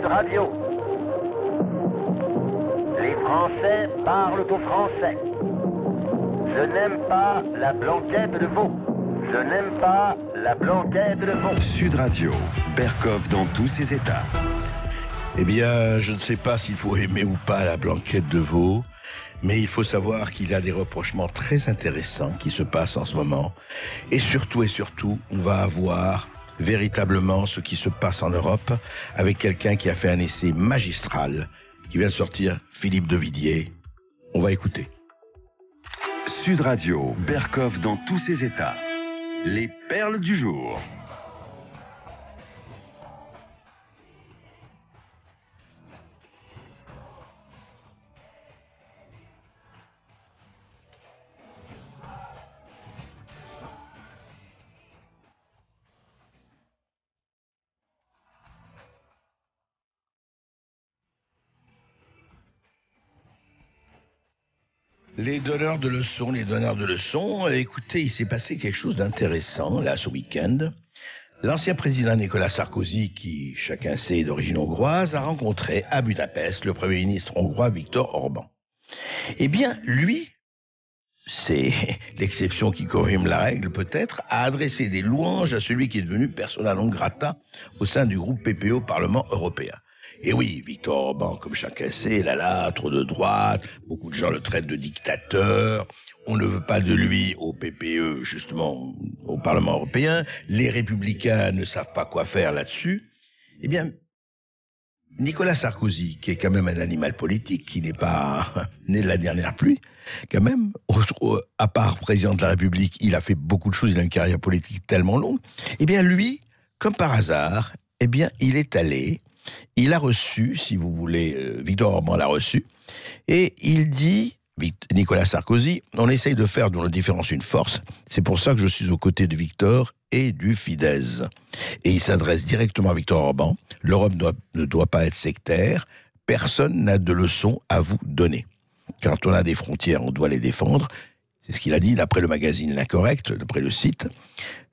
Radio. Les Français parlent aux Français. Je n'aime pas la blanquette de veau. Je n'aime pas la blanquette de veau. Sud Radio, Berkoff dans tous ses états. Eh bien, je ne sais pas s'il faut aimer ou pas la blanquette de veau, mais il faut savoir qu'il y a des rapprochements très intéressants qui se passent en ce moment. Et surtout, on va avoir véritablement ce qui se passe en Europe avec quelqu'un qui a fait un essai magistral, qui vient de sortir, Philippe de Villiers. On va écouter. Sud Radio, Berkoff dans tous ses états. Les perles du jour. Les donneurs de leçons, écoutez, il s'est passé quelque chose d'intéressant, là, ce week-end. L'ancien président Nicolas Sarkozy, qui, chacun sait, est d'origine hongroise, a rencontré à Budapest le Premier ministre hongrois Viktor Orban. Eh bien, lui, c'est l'exception qui confirme la règle peut-être, a adressé des louanges à celui qui est devenu persona non grata au sein du groupe PPE au Parlement européen. Et oui, Viktor Orban, comme chacun sait, trop de droite, beaucoup de gens le traitent de dictateur, on ne veut pas de lui au PPE, justement, au Parlement européen, les républicains ne savent pas quoi faire là-dessus. Eh bien, Nicolas Sarkozy, qui est quand même un animal politique, qui n'est pas né de la dernière pluie, quand même, à part président de la République, il a fait beaucoup de choses, il a une carrière politique tellement longue, eh bien lui, comme par hasard, eh bien il est allé, il a reçu, si vous voulez, Viktor Orban l'a reçu, et il dit, Nicolas Sarkozy, on essaye de faire de nos différences une force, c'est pour ça que je suis aux côtés de Viktor et du Fidesz. Et il s'adresse directement à Viktor Orban, l'Europe ne doit pas être sectaire, personne n'a de leçons à vous donner. Quand on a des frontières, on doit les défendre, c'est ce qu'il a dit d'après le magazine L'Incorrect, d'après le site.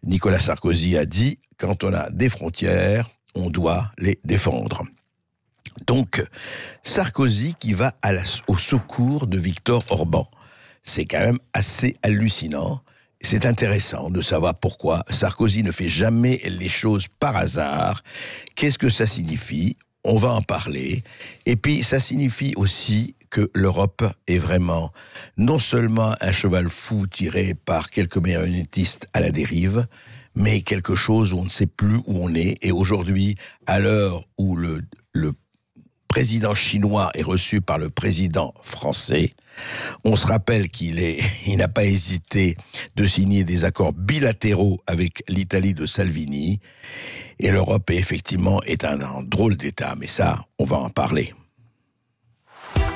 Nicolas Sarkozy a dit, quand on a des frontières, on doit les défendre. Donc, Sarkozy qui va au secours de Viktor Orban. C'est quand même assez hallucinant. C'est intéressant de savoir pourquoi Sarkozy ne fait jamais les choses par hasard. Qu'est-ce que ça signifie ? On va en parler. Et puis, ça signifie aussi que l'Europe est vraiment non seulement un cheval fou tiré par quelques marionnettistes à la dérive, mais quelque chose où on ne sait plus où on est. Et aujourd'hui, à l'heure où le président chinois est reçu par le président français, on se rappelle qu'il n'a pas hésité de signer des accords bilatéraux avec l'Italie de Salvini. Et l'Europe, effectivement, est un drôle d'État. Mais ça, on va en parler.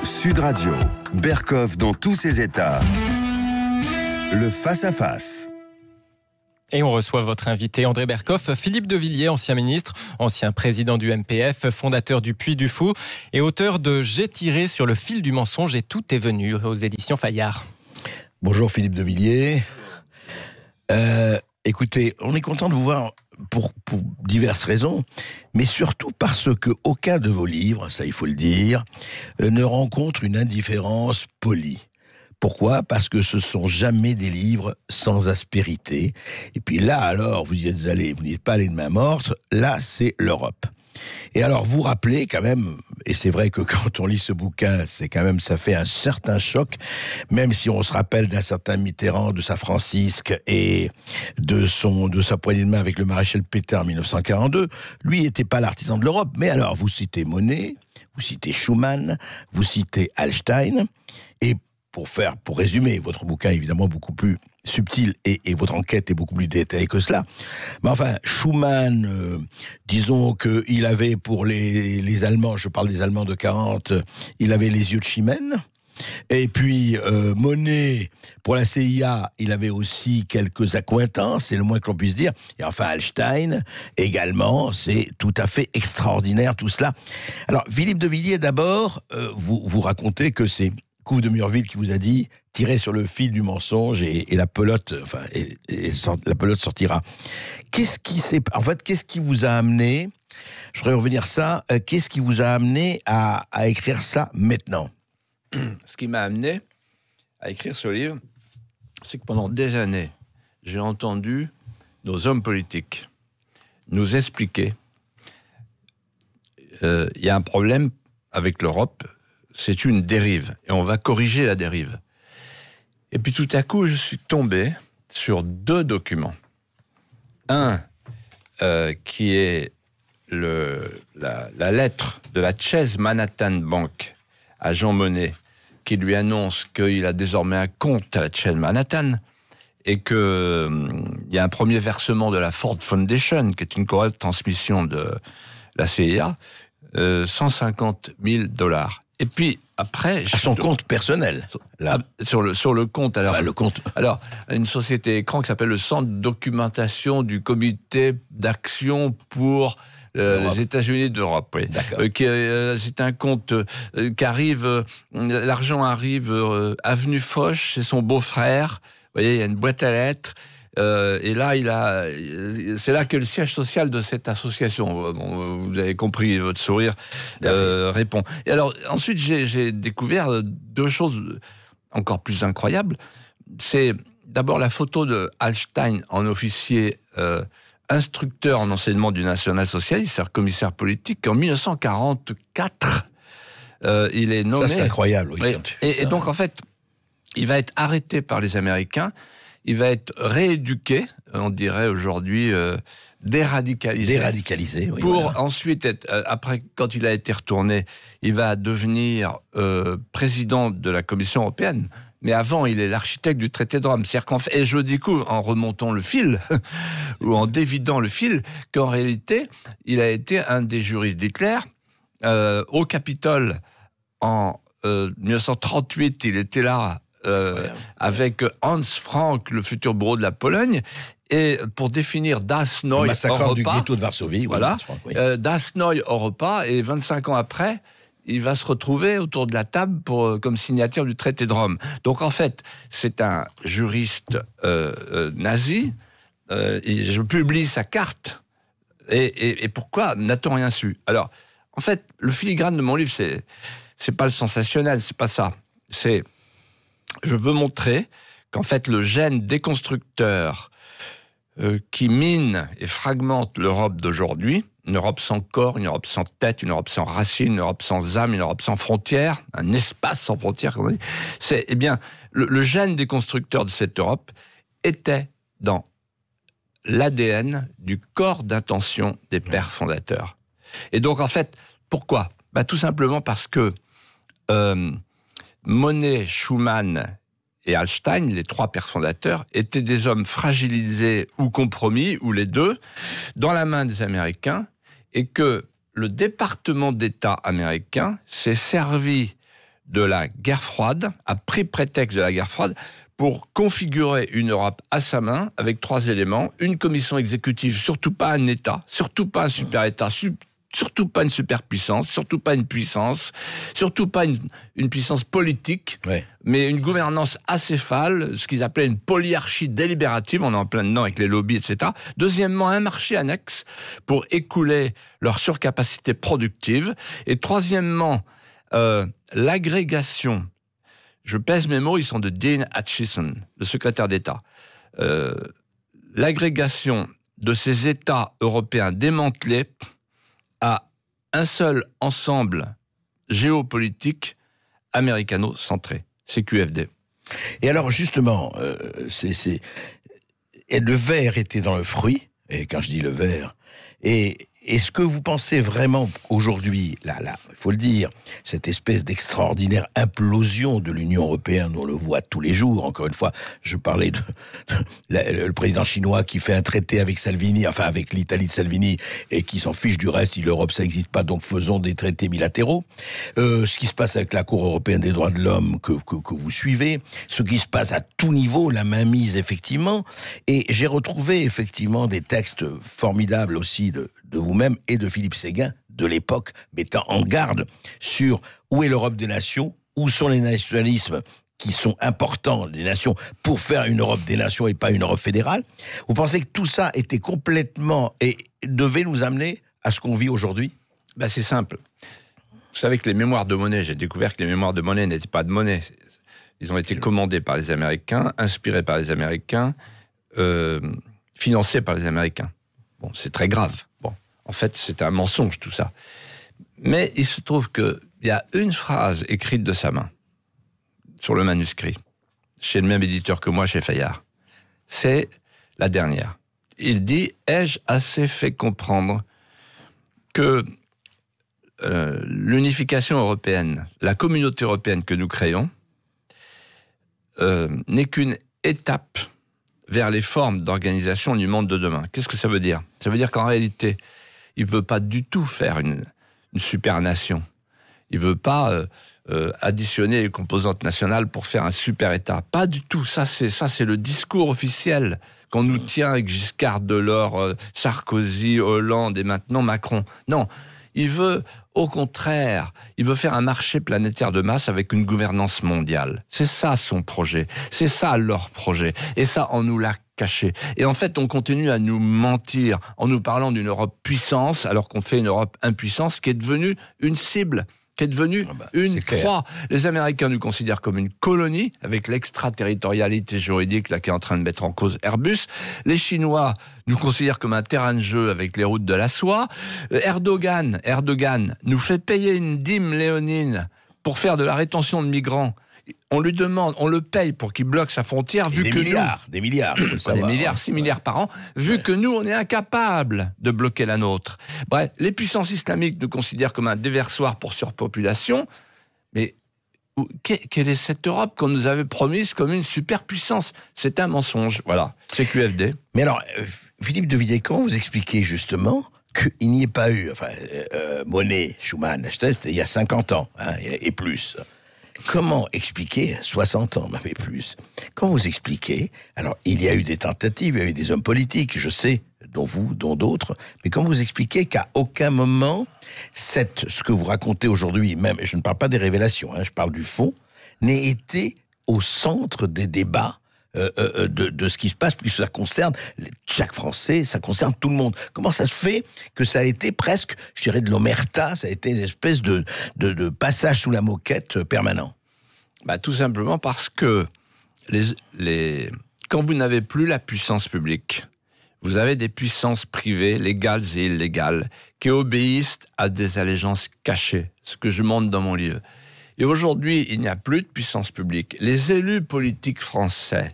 Sud Radio, Berkoff dans tous ses états. Le face-à-face. Et on reçoit votre invité André Berkoff, Philippe de Villiers, ancien ministre, ancien président du MPF, fondateur du Puy du Fou et auteur de J'ai tiré sur le fil du mensonge et tout est venu aux éditions Fayard. Bonjour Philippe de Villiers. Écoutez, on est content de vous voir pour diverses raisons, mais surtout parce que aucun de vos livres, ça il faut le dire, ne rencontre une indifférence polie. Pourquoi ? Parce que ce sont jamais des livres sans aspérité. Et puis là, alors, vous y êtes allé, vous n'y êtes pas allé de main morte, là, c'est l'Europe. Et alors, vous rappelez quand même, et c'est vrai que quand on lit ce bouquin, c'est quand même, ça fait un certain choc, même si on se rappelle d'un certain Mitterrand, de sa Francisque et de sa poignée de main avec le maréchal Pétain en 1942, lui n'était pas l'artisan de l'Europe. Mais alors, vous citez Monnet, vous citez Schuman, vous citez Hallstein, et pour résumer, votre bouquin est évidemment beaucoup plus subtil et votre enquête est beaucoup plus détaillée que cela. Mais enfin, Schuman, disons qu'il avait pour les Allemands, je parle des Allemands de 40, il avait les yeux de Chimène. Et puis, Monnet, pour la CIA, il avait aussi quelques accointances, c'est le moins que l'on puisse dire. Et enfin, Hallstein, également, c'est tout à fait extraordinaire tout cela. Alors, Philippe de Villiers, d'abord, vous racontez que c'est Couve de Murville qui vous a dit tirez sur le fil du mensonge et la pelote, la pelote sortira. Qu'est-ce qui vous a amené Je voudrais revenir ça. Qu'est-ce qui vous a amené à écrire ça maintenant? Ce qui m'a amené à écrire ce livre, c'est que pendant des années, j'ai entendu nos hommes politiques nous expliquer il y a un problème avec l'Europe, c'est une dérive, et on va corriger la dérive. Et puis tout à coup, je suis tombé sur 2 documents. Un qui est la lettre de la Chase Manhattan Bank à Jean Monnet, qui lui annonce qu'il a désormais un compte à la Chase Manhattan et qu'il y a un premier versement de la Ford Foundation, qui est une correcte transmission de la CIA, $150 000. Et puis après, à son compte personnel, là. Sur le compte. Alors, enfin, le compte. Alors, une société écran qui s'appelle le Centre de documentation du Comité d'action pour les États-Unis d'Europe. Oui. C'est un compte qui arrive, l'argent arrive avenue Foch, c'est son beau-frère. Vous voyez, il y a une boîte à lettres. Et là, c'est là que le siège social de cette association, bon, vous avez compris, votre sourire répond. Et alors, ensuite, j'ai découvert 2 choses encore plus incroyables. C'est d'abord la photo de Hallstein en officier instructeur en enseignement du national-socialiste, c'est-à-dire commissaire politique, en 1944, il est nommé... Ça, c'est incroyable. Oui, et donc, en fait, il va être arrêté par les Américains. Il va être rééduqué, on dirait aujourd'hui déradicalisé. Déradicalisé, oui. Pour ensuite être, après, quand il a été retourné, il va devenir président de la Commission européenne. Mais avant, il est l'architecte du traité de Rome. C'est-à-dire qu'en fait, et je découvre en remontant le fil, ou en dévidant le fil, qu'en réalité, il a été un des juristes d'Hitler. Au Capitole, en 1938, il était là, avec Hans Frank, le futur bourreau de la Pologne, et pour définir Das Neue Europa, du ghetto de Varsovie, voilà, oui. Das Neue Europa, et 25 ans après, il va se retrouver autour de la table comme signataire du traité de Rome. Donc en fait, c'est un juriste nazi, et je publie sa carte, et pourquoi n'a-t-on rien su? Alors, en fait, le filigrane de mon livre, c'est pas le sensationnel, c'est pas ça. Je veux montrer qu'en fait, le gène déconstructeur qui mine et fragmente l'Europe d'aujourd'hui, une Europe sans corps, une Europe sans tête, une Europe sans racines, une Europe sans âme, une Europe sans frontières, un espace sans frontières, comme on dit, eh bien, le gène déconstructeur de cette Europe était dans l'ADN du corps d'intention des pères fondateurs. Et donc, en fait, pourquoi? Tout simplement parce que Monnet, Schuman et Hallstein, les 3 pères fondateurs, étaient des hommes fragilisés ou compromis, ou les deux, dans la main des Américains, et que le département d'État américain s'est servi de la guerre froide, a pris prétexte de la guerre froide, pour configurer une Europe à sa main, avec 3 éléments: une commission exécutive, surtout pas un État, surtout pas un super-État, surtout pas une superpuissance, surtout pas une puissance, surtout pas une puissance politique, mais une gouvernance acéphale, ce qu'ils appelaient une polyarchie délibérative, on est en plein dedans avec les lobbies, etc. Deuxièmement, un marché annexe pour écouler leur surcapacité productive. Et troisièmement, l'agrégation, je pèse mes mots, ils sont de Dean Acheson, le secrétaire d'État, l'agrégation de ces États européens démantelés à un seul ensemble géopolitique américano-centré, CQFD. Et alors justement, et le verre était dans le fruit, et quand je dis le verre, et est-ce que vous pensez vraiment aujourd'hui, là, il faut le dire, cette espèce d'extraordinaire implosion de l'Union européenne, on le voit tous les jours, encore une fois, je parlais le président chinois qui fait un traité avec Salvini, enfin avec l'Italie de Salvini, et qui s'en fiche du reste, l'Europe ça n'existe pas, donc faisons des traités bilatéraux. Ce qui se passe avec la Cour européenne des droits de l'homme que vous suivez, ce qui se passe à tout niveau, la mainmise effectivement, et j'ai retrouvé effectivement des textes formidables aussi de vous-même et de Philippe Séguin de l'époque, mettant en garde sur où est l'Europe des nations, où sont les nationalismes qui sont importants des nations pour faire une Europe des nations et pas une Europe fédérale. Vous pensez que tout ça était complètement et devait nous amener à ce qu'on vit aujourd'hui? Ben, c'est simple. Vous savez que les mémoires de monnaie, j'ai découvert que les mémoires de monnaie n'étaient pas de monnaie. Ils ont été commandés par les Américains, inspirés par les Américains, financés par les Américains. Bon, c'est très grave. Bon, en fait, c'est un mensonge, tout ça. Mais il se trouve qu'il y a une phrase écrite de sa main sur le manuscrit, chez le même éditeur que moi, chez Fayard. C'est la dernière. Il dit « Ai-je assez fait comprendre que l'unification européenne, la communauté européenne que nous créons, n'est qu'une étape vers les formes d'organisation du monde de demain. » Qu'est-ce que ça veut dire? Ça veut dire qu'en réalité, il ne veut pas du tout faire une super-nation. Il ne veut pas additionner les composantes nationales pour faire un super-État. Pas du tout. Ça, c'est le discours officiel qu'on nous tient avec Giscard, Delors, Sarkozy, Hollande et maintenant Macron. Non, il veut, au contraire, il veut faire un marché planétaire de masse avec une gouvernance mondiale. C'est ça son projet. C'est ça leur projet. Et ça, on nous l'a caché. Et en fait, on continue à nous mentir en nous parlant d'une Europe puissance, alors qu'on fait une Europe impuissance qui est devenue une cible, qui est devenue une proie. Les Américains nous considèrent comme une colonie, avec l'extraterritorialité juridique là, qui est en train de mettre en cause Airbus. Les Chinois nous considèrent comme un terrain de jeu avec les routes de la soie. Erdogan nous fait payer une dîme léonine pour faire de la rétention de migrants. On lui demande, on le paye pour qu'il bloque sa frontière, vu que des milliards, des milliards, 6 milliards par an, vu que nous, on est incapables de bloquer la nôtre. Bref, les puissances islamiques nous considèrent comme un déversoir pour surpopulation, mais quelle est cette Europe qu'on nous avait promise comme une superpuissance? C'est un mensonge, voilà, c'est QFD. Mais alors, Philippe de Villiers, comment vous expliquez justement qu'il n'y ait pas eu, Monnet, Schuman, c'était il y a 50 ans, hein, et plus. Comment expliquer, 60 ans, mais plus, comment vous expliquez, alors il y a eu des tentatives, il y a eu des hommes politiques, je sais, dont vous, dont d'autres, mais comment vous expliquez qu'à aucun moment, ce que vous racontez aujourd'hui, même, je ne parle pas des révélations, hein, je parle du fond, n'ait été au centre des débats de ce qui se passe, puisque ça concerne chaque Français, ça concerne tout le monde. Comment ça se fait que ça a été presque, je dirais, de l'omerta, ça a été une espèce de passage sous la moquette permanent? Tout simplement parce que quand vous n'avez plus la puissance publique, vous avez des puissances privées, légales et illégales, qui obéissent à des allégeances cachées, ce que je montre dans mon livre. Et aujourd'hui, il n'y a plus de puissance publique. Les élus politiques français,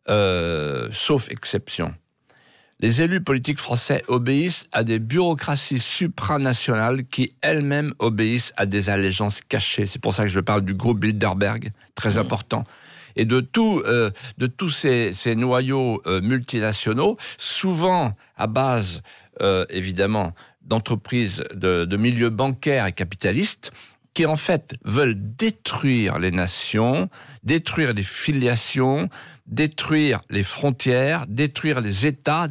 sauf exception, les élus politiques français obéissent à des bureaucraties supranationales qui elles-mêmes obéissent à des allégeances cachées. C'est pour ça que je parle du groupe Bilderberg, très important. Et de tous ces noyaux multinationaux, souvent à base, évidemment, d'entreprises de milieux bancaires et capitalistes, qui en fait veulent détruire les nations, détruire les filiations, détruire les frontières, détruire les États,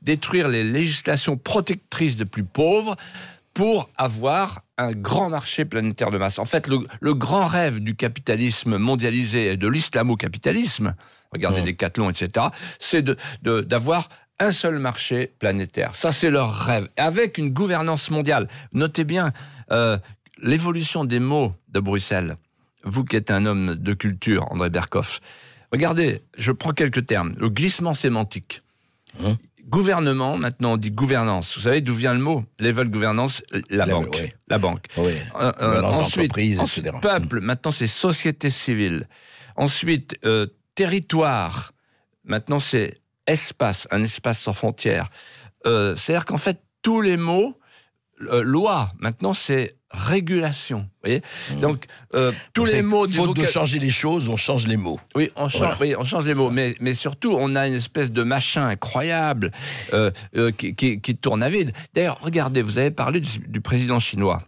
détruire les législations protectrices des plus pauvres pour avoir un grand marché planétaire de masse. En fait, le grand rêve du capitalisme mondialisé et de l'islamo-capitalisme, regardez Decathlon, etc., c'est d'avoir un seul marché planétaire. Ça, c'est leur rêve. Avec une gouvernance mondiale. Notez bien l'évolution des mots de Bruxelles. Vous qui êtes un homme de culture, André Berkoff, regardez, je prends quelques termes. Le glissement sémantique. Gouvernement, maintenant on dit gouvernance. Vous savez d'où vient le mot? Level gouvernance, la banque. Oui. La banque. Oui. Ensuite, etc. Peuple, maintenant c'est société civile. Ensuite, territoire. Maintenant c'est espace, un espace sans frontières. C'est-à-dire qu'en fait, tous les mots, loi, maintenant c'est régulation. Vous voyez? Donc, tous les mots du faute de changer les choses, on change les mots. Oui, on change les mots, mais surtout, on a une espèce de machin incroyable qui tourne à vide. D'ailleurs, regardez, vous avez parlé du président chinois.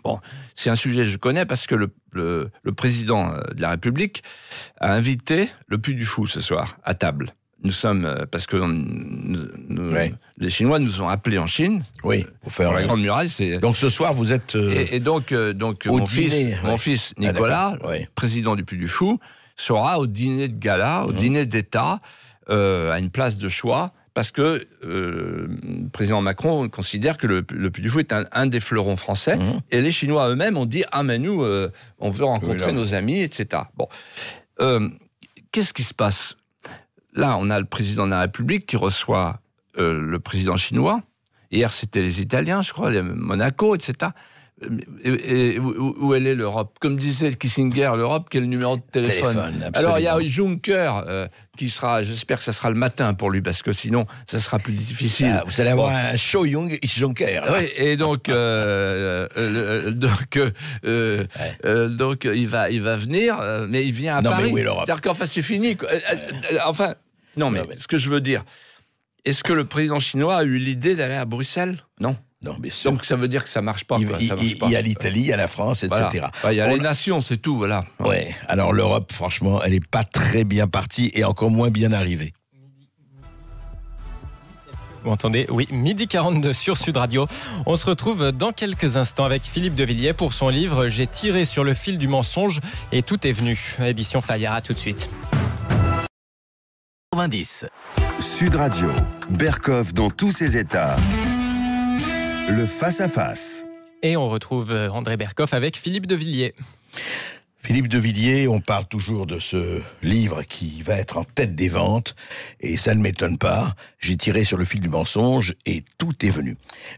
Bon, c'est un sujet que je connais parce que le président de la République a invité le Puy du Fou ce soir à table. Nous sommes, parce que les Chinois nous ont appelés en Chine, pour faire la Grande Muraille. Donc ce soir, vous êtes et donc mon fils Nicolas, président du Puy du Fou, sera au dîner de gala, au dîner d'État, à une place de choix, parce que le président Macron considère que le Puy du Fou est un des fleurons français, et les Chinois eux-mêmes ont dit « Ah, mais nous, on veut rencontrer nos amis, etc. » Bon. Qu'est-ce qui se passe ? Là, on a le président de la République qui reçoit le président chinois. Hier, c'était les Italiens, je crois, Monaco, etc. Et où elle est l'Europe ? Comme disait Kissinger, l'Europe, quel numéro de téléphone. Alors il y a Juncker qui sera, j'espère que ça sera le matin pour lui, parce que sinon ça sera plus difficile. Vous allez avoir un show Juncker. Oui, et donc il va venir, mais il vient à Paris. Mais où est l'Europe ? C'est-à-dire qu'enfin c'est fini. Non, mais ce que je veux dire, est-ce que le président chinois a eu l'idée d'aller à Bruxelles ? Non. Non, bien sûr. Donc ça veut dire que ça marche pas. Il y a l'Italie, il y a la France, etc. Voilà. Il y a les nations, c'est tout, voilà. Ouais. Alors l'Europe, franchement, elle n'est pas très bien partie et encore moins bien arrivée. Vous entendez ? Oui, 12h42 sur Sud Radio. On se retrouve dans quelques instants avec Philippe de Villiers pour son livre « J'ai tiré sur le fil du mensonge et tout est venu ». Édition Fayard, à tout de suite. 90. Sud Radio, Berkoff dans tous ses états. Le face-à-face. Et on retrouve André Berkoff avec Philippe de Villiers. Philippe de Villiers, on parle toujours de ce livre qui va être en tête des ventes, et ça ne m'étonne pas. J'ai tiré sur le fil du mensonge et tout est venu.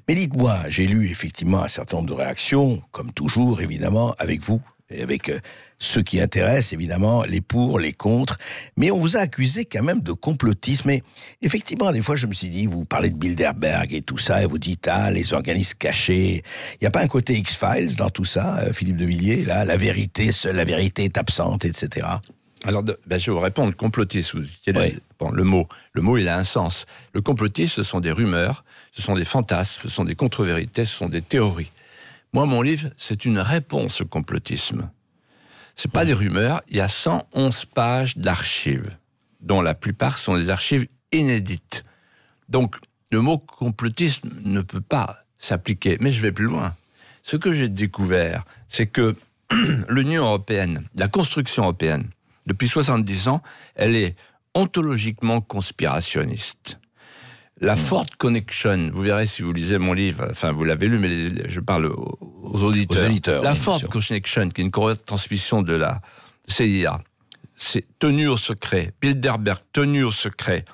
Mais dites-moi, j'ai lu effectivement un certain nombre de réactions, comme toujours évidemment, avec vous, et avec ceux qui intéressent évidemment, les pour, les contre, mais on vous a accusé quand même de complotisme, et effectivement des fois je me suis dit, vous parlez de Bilderberg et tout ça, et vous dites, les organismes cachés, il n'y a pas un côté X-Files dans tout ça, Philippe de Villiers, là, la vérité, seule la vérité est absente, etc. Alors, je vais vous répondre, complotisme, Oui. Bon, le mot, il a un sens. Le complotisme, ce sont des rumeurs, ce sont des fantasmes, ce sont des contre-vérités, ce sont des théories. Moi, mon livre, c'est une réponse au complotisme. C'est pas des rumeurs, il y a 111 pages d'archives, dont la plupart sont des archives inédites. Donc, le mot complotisme ne peut pas s'appliquer. Mais je vais plus loin. Ce que j'ai découvert, c'est que l'Union européenne, la construction européenne, depuis 70 ans, elle est ontologiquement conspirationniste. La Ford Connection, vous verrez si vous lisez mon livre, enfin vous l'avez lu, mais je parle aux auditeurs. La Ford Connection, qui est une retransmission de la CIA, c'est tenu au secret. Bilderberg, tenu au secret.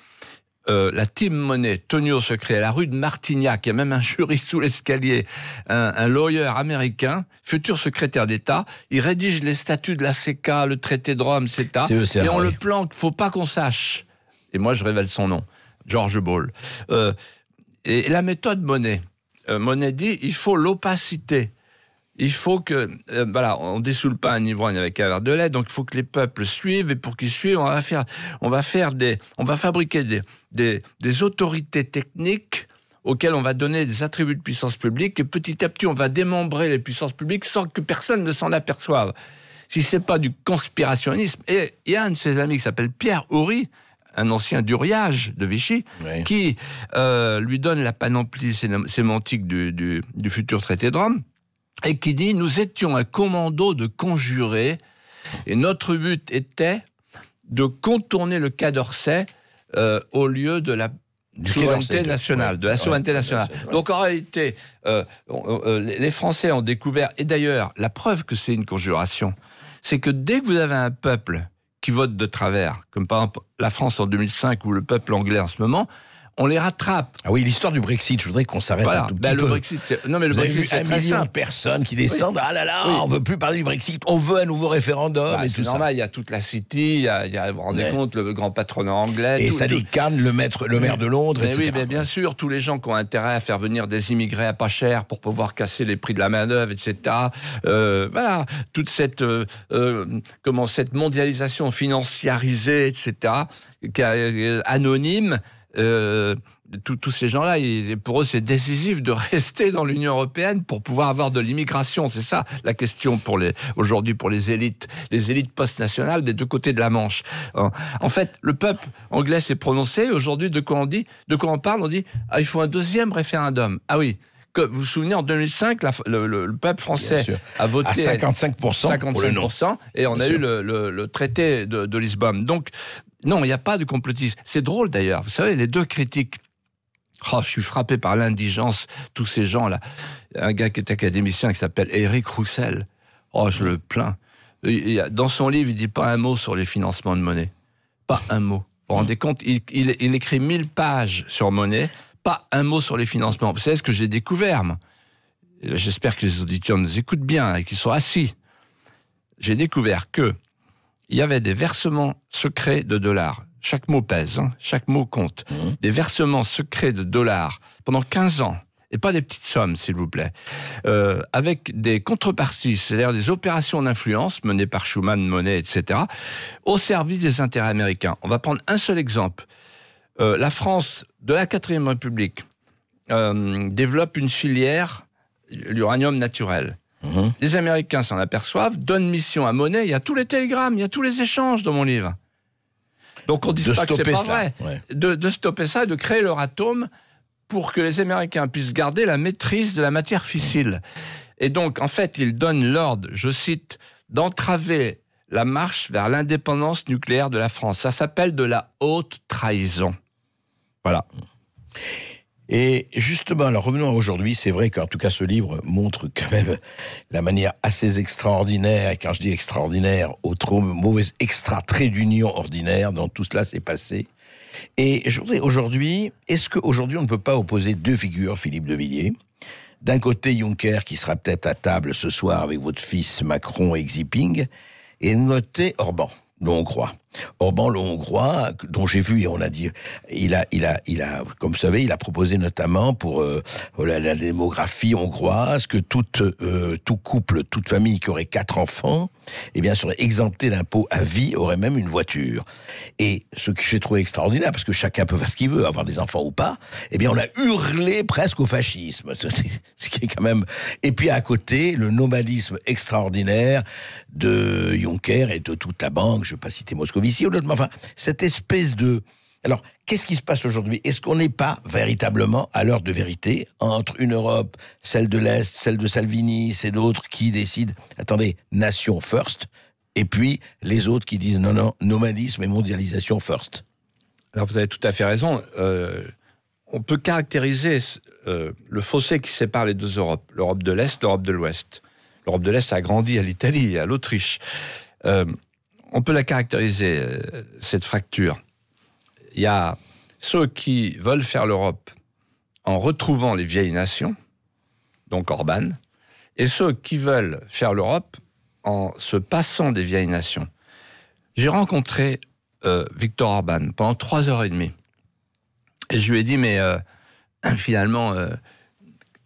La Team Money, tenue au secret. La rue de Martignac, il y a même un juriste sous l'escalier, un lawyer américain, futur secrétaire d'État. Il rédige les statuts de la CK, le traité de Rome, etc. Et on le planque, faut pas qu'on sache. Et moi, je révèle son nom. George Ball. Et la méthode Monet. Monet dit, il faut l'opacité. Il faut que, on ne dessoule pas un ivrogne avec un verre de lait, donc il faut que les peuples suivent, et pour qu'ils suivent, on va fabriquer des autorités techniques auxquelles on va donner des attributs de puissance publique, et petit à petit, on va démembrer les puissances publiques sans que personne ne s'en aperçoive. Si c'est pas du conspirationnisme, et il y a un de ses amis qui s'appelle Pierre Houry, un ancien d'Uriage de Vichy, oui, qui lui donne la panoplie sémantique du futur traité de Rome, et qui dit « Nous étions un commando de conjurés, et notre but était de contourner le Quai d'Orsay au lieu de la souveraineté nationale, de la souveraineté nationale. » Donc en réalité, les Français ont découvert, et d'ailleurs, la preuve que c'est une conjuration, c'est que dès que vous avez un peuple qui vote de travers, comme par exemple la France en 2005 ou le peuple anglais en ce moment, on les rattrape. Ah oui, l'histoire du Brexit, je voudrais qu'on s'arrête un tout petit peu. Brexit, non mais le vous Brexit, avez vu 1 million de personnes qui descendent, oui. Ah là là, oui. On veut plus parler du Brexit, on veut un nouveau référendum et tout ça. C'est normal, il y a toute la City, il y a vous vous rendez compte, le grand patronat anglais. Et ça décane le maire de Londres, etc. Oui, mais bien sûr, tous les gens qui ont intérêt à faire venir des immigrés à pas cher pour pouvoir casser les prix de la main-d'œuvre, etc. Voilà, toute cette mondialisation financiarisée, etc., anonyme. Tous ces gens-là, pour eux, c'est décisif de rester dans l'Union européenne pour pouvoir avoir de l'immigration. C'est ça la question aujourd'hui pour les élites post-nationales des deux côtés de la Manche. En fait, le peuple anglais s'est prononcé. Aujourd'hui, de quoi on parle ? On dit il faut un deuxième référendum. Ah oui. Vous vous souvenez, en 2005, le peuple français a voté à 55%, et on a eu le traité de Lisbonne. Donc, Non, il n'y a pas de complotisme. C'est drôle d'ailleurs. Vous savez, les deux critiques. Oh, je suis frappé par l'indigence, tous ces gens-là. Un gars qui est académicien qui s'appelle Éric Roussel. Oh, je le plains. Dans son livre, il dit pas un mot sur les financements de monnaie. Pas un mot. Vous vous rendez compte, il écrit 1000 pages sur monnaie, pas un mot sur les financements. Vous savez ce que j'ai découvert, moi? J'espère que les auditeurs nous écoutent bien et qu'ils sont assis. J'ai découvert que il y avait des versements secrets de dollars. Chaque mot pèse, hein, chaque mot compte. Des versements secrets de dollars pendant 15 ans. Et pas des petites sommes, s'il vous plaît. Avec des contreparties, c'est-à-dire des opérations d'influence menées par Schuman, Monet, etc., au service des intérêts américains. On va prendre un seul exemple. La France, de la 4e République, développe une filière, l'uranium naturel. Les Américains s'en aperçoivent, donnent mission à Monet, il y a tous les télégrammes, il y a tous les échanges dans mon livre. Donc on ne dit pas que c'est pas vrai. Ouais. De stopper ça et de créer l'Euratom pour que les Américains puissent garder la maîtrise de la matière fissile. Et donc, en fait, ils donnent l'ordre, je cite, d'entraver la marche vers l'indépendance nucléaire de la France. Ça s'appelle de la haute trahison. Voilà. Et justement, alors revenons à aujourd'hui, c'est vrai qu'en tout cas ce livre montre quand même la manière assez extraordinaire, et quand je dis extraordinaire, au trop mauvais extra trait d'union ordinaire dont tout cela s'est passé. Et je voudrais aujourd'hui, est-ce qu'aujourd'hui on ne peut pas opposer deux figures, Philippe de Villiers? D'un côté Juncker qui sera peut-être à table ce soir avec votre fils Macron et Xi Jinping, et de l'autre côté Orban, le Hongrois. Orban, le Hongrois, dont j'ai vu, et on a dit, il a, comme vous savez, il a proposé notamment pour la démographie hongroise que tout couple, toute famille qui aurait 4 enfants, eh bien, serait exempté d'impôt à vie, aurait même une voiture. Et ce que j'ai trouvé extraordinaire, parce que chacun peut faire ce qu'il veut, avoir des enfants ou pas, eh bien, on a hurlé presque au fascisme. Ce qui est quand même... Et puis, à côté, le nomadisme extraordinaire de Juncker et de toute la banque, je ne vais pas citer Moscovici, enfin, cette espèce de... Alors, qu'est-ce qui se passe aujourd'hui? Est-ce qu'on n'est pas véritablement à l'heure de vérité entre une Europe, celle de l'Est, celle de Salvini, c'est d'autres qui décident, attendez, nation first, et puis les autres qui disent non, nomadisme et mondialisation first? Alors, vous avez tout à fait raison. On peut caractériser le fossé qui sépare les deux Europes, l'Europe de l'Est, l'Europe de l'Ouest. L'Europe de l'Est a grandi à l'Italie, à l'Autriche. On peut la caractériser, cette fracture. Il y a ceux qui veulent faire l'Europe en retrouvant les vieilles nations, donc Orban, et ceux qui veulent faire l'Europe en se passant des vieilles nations. J'ai rencontré Viktor Orban pendant 3h30. Et je lui ai dit, mais finalement,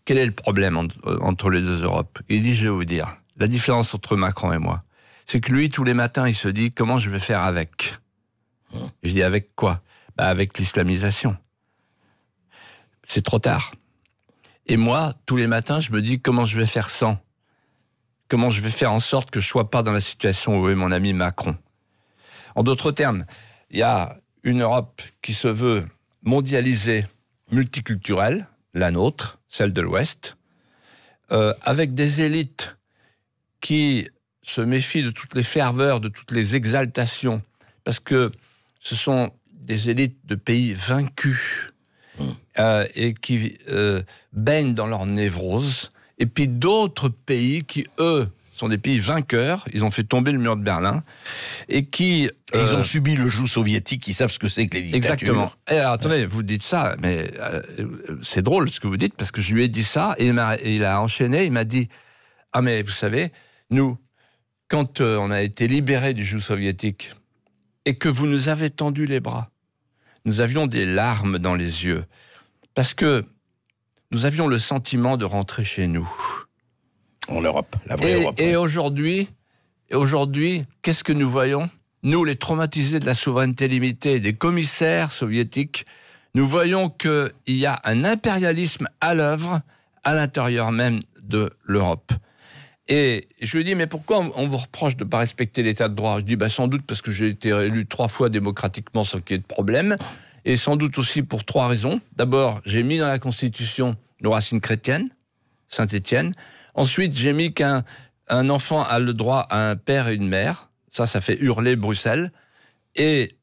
quel est le problème entre les deux Europes? Il dit, je vais vous dire, la différence entre Macron et moi, c'est que lui, tous les matins, il se dit, comment je vais faire avec? Je dis, avec quoi? Avec l'islamisation. C'est trop tard. Et moi, tous les matins, je me dis, comment je vais faire sans? Comment je vais faire en sorte que je ne sois pas dans la situation où est mon ami Macron? En d'autres termes, il y a une Europe qui se veut mondialisée, multiculturelle, la nôtre, celle de l'Ouest, avec des élites qui se méfient de toutes les ferveurs, de toutes les exaltations, parce que ce sont des élites de pays vaincus et qui baignent dans leur névrose, et puis d'autres pays qui, eux, sont des pays vainqueurs, ils ont fait tomber le mur de Berlin, et qui... Et ils ont subi le joug soviétique, qui savent ce que c'est que les dictatures. Exactement. Et alors, attendez, vous dites ça, mais c'est drôle ce que vous dites, parce que je lui ai dit ça, et il a enchaîné, il m'a dit, ah mais vous savez, nous, quand on a été libérés du joug soviétique, et que vous nous avez tendu les bras, nous avions des larmes dans les yeux, parce que nous avions le sentiment de rentrer chez nous. En Europe, la vraie Europe. Et aujourd'hui, qu'est-ce que nous voyons? Nous, les traumatisés de la souveraineté limitée, des commissaires soviétiques, nous voyons qu'il y a un impérialisme à l'œuvre à l'intérieur même de l'Europe. Et je lui dis, mais pourquoi on vous reproche de ne pas respecter l'état de droit? Je dis, sans doute parce que j'ai été élu 3 fois démocratiquement sans qu'il y ait de problème, et sans doute aussi pour 3 raisons. D'abord, j'ai mis dans la Constitution nos racines chrétiennes, Saint-Étienne. Ensuite, j'ai mis qu'un enfant a le droit à un père et une mère. Ça fait hurler Bruxelles. Et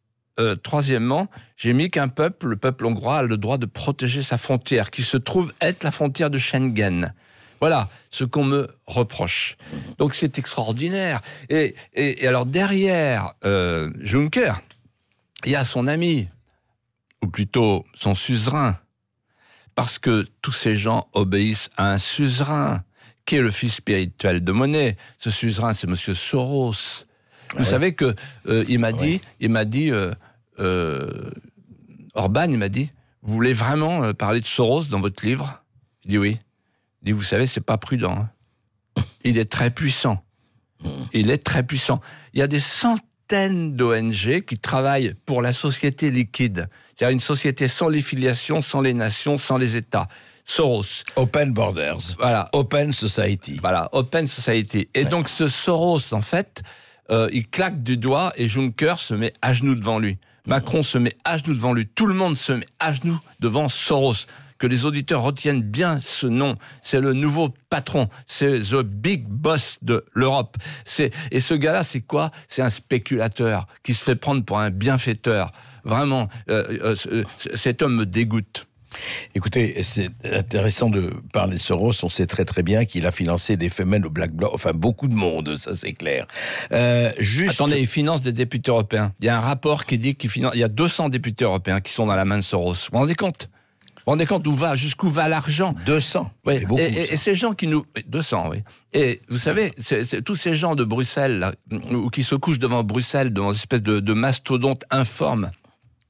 troisièmement, j'ai mis qu'un peuple, le peuple hongrois, a le droit de protéger sa frontière, qui se trouve être la frontière de Schengen. Voilà ce qu'on me reproche. Donc c'est extraordinaire. Et alors derrière Juncker, il y a son ami, ou plutôt son suzerain, parce que tous ces gens obéissent à un suzerain, qui est le fils spirituel de Monnet. Ce suzerain, c'est Monsieur Soros. Vous savez que il m'a dit, Orban, il m'a dit, vous voulez vraiment parler de Soros dans votre livre? Je dis oui. Il dit, vous savez, c'est pas prudent. Hein. Il est très puissant. Il est très puissant. Il y a des centaines d'ONG qui travaillent pour la société liquide. C'est-à-dire une société sans les filiations, sans les nations, sans les États. Soros. Open Borders. Voilà. Open Society. Voilà, Open Society. Et donc ce Soros, en fait, il claque du doigt et Juncker se met à genoux devant lui. Macron se met à genoux devant lui. Tout le monde se met à genoux devant Soros. Que les auditeurs retiennent bien ce nom. C'est le nouveau patron. C'est the big boss de l'Europe. Et ce gars-là, c'est quoi? C'est un spéculateur qui se fait prendre pour un bienfaiteur. Vraiment, cet homme me dégoûte. Écoutez, c'est intéressant de parler de Soros. On sait très très bien qu'il a financé des femelles au Black Bloc, enfin beaucoup de monde, ça c'est clair. Attendez, il finance des députés européens. Il y a un rapport qui dit qu'il finance. Il y a 200 députés européens qui sont dans la main de Soros. Vous vous rendez compte? Vous vous rendez compte jusqu'où va l'argent? 200. Oui. C'est beaucoup, et ces gens qui nous... 200, oui. Et vous savez, c'est tous ces gens de Bruxelles, là, ou qui se couchent devant Bruxelles, devant une espèce de mastodonte informe,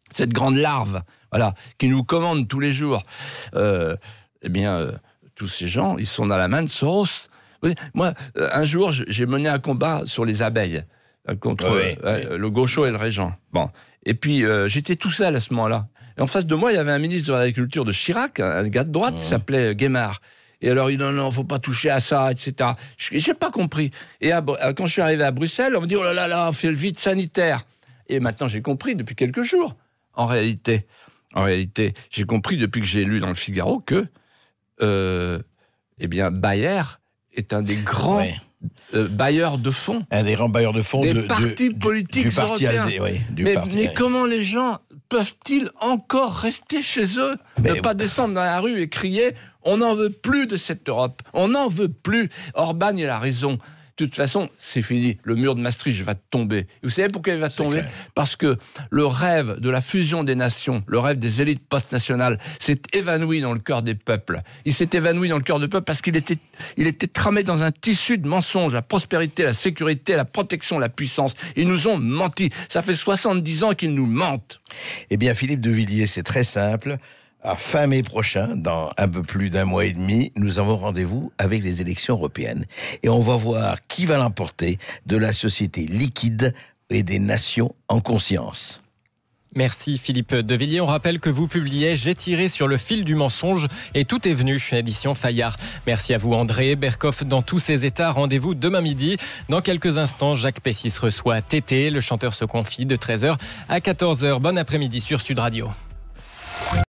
cette grande larve, voilà, qui nous commande tous les jours, tous ces gens, ils sont dans la main de Soros. Oui, moi, un jour, j'ai mené un combat sur les abeilles, contre le Gaucho et le Régent. Bon. Et puis, j'étais tout seul à ce moment-là. Et en face de moi, il y avait un ministre de l'Agriculture de Chirac, un gars de droite, qui s'appelait Guémard. Et alors, il dit non, faut pas toucher à ça, etc. J'ai pas compris. Et quand je suis arrivé à Bruxelles, on me dit, oh là là, on fait le vide sanitaire. Et maintenant, j'ai compris depuis quelques jours. En réalité, j'ai compris depuis que j'ai lu dans le Figaro que, Bayer est un des grands bailleurs de fonds. Un des grands bailleurs de fonds des partis politiques européens. Mais comment les gens peuvent-ils encore rester chez eux, ne pas descendre dans la rue et crier « On n'en veut plus de cette Europe, on n'en veut plus ». Orban, il a raison. De toute façon, c'est fini. Le mur de Maastricht va tomber. Et vous savez pourquoi il va tomber? Parce que le rêve de la fusion des nations, le rêve des élites post-nationales, s'est évanoui dans le cœur des peuples. Il s'est évanoui dans le cœur des peuples parce qu'il était tramé dans un tissu de mensonges. La prospérité, la sécurité, la protection, la puissance. Ils nous ont menti. Ça fait 70 ans qu'ils nous mentent. Eh bien, Philippe de Villiers, c'est très simple. À fin mai prochain, dans un peu plus d'un mois et demi, nous avons rendez-vous avec les élections européennes. Et on va voir qui va l'emporter de la société liquide et des nations en conscience. Merci Philippe de Villiers. On rappelle que vous publiez « J'ai tiré sur le fil du mensonge et tout est venu », édition Fayard. Merci à vous André. Berkoff dans tous ses états. Rendez-vous demain midi. Dans quelques instants, Jacques Pessis reçoit Tété. Le chanteur se confie de 13h à 14h. Bon après-midi sur Sud Radio.